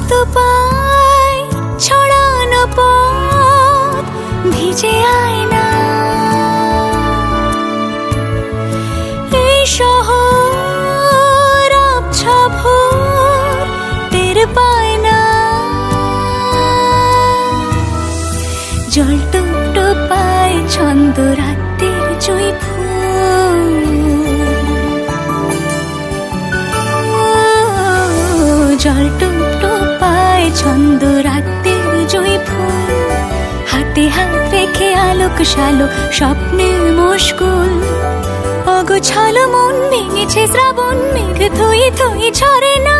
রক্ত পায় ছড়ানো পথ ভিজে আয়না। এই শহর আবছা ভোর টের পায় না। জল টুপ পায় ছন্দ রাতের জুঁই ফুল। জল টুপ পায় ছন্দ রাতের জুঁই ফুল। হাতে হাত রেখে আলোক শালো স্বপ্নে মুশকুল। অগোছালো মন ভেঙেছে শ্রাবণ মেঘ থই থই ঝরে না।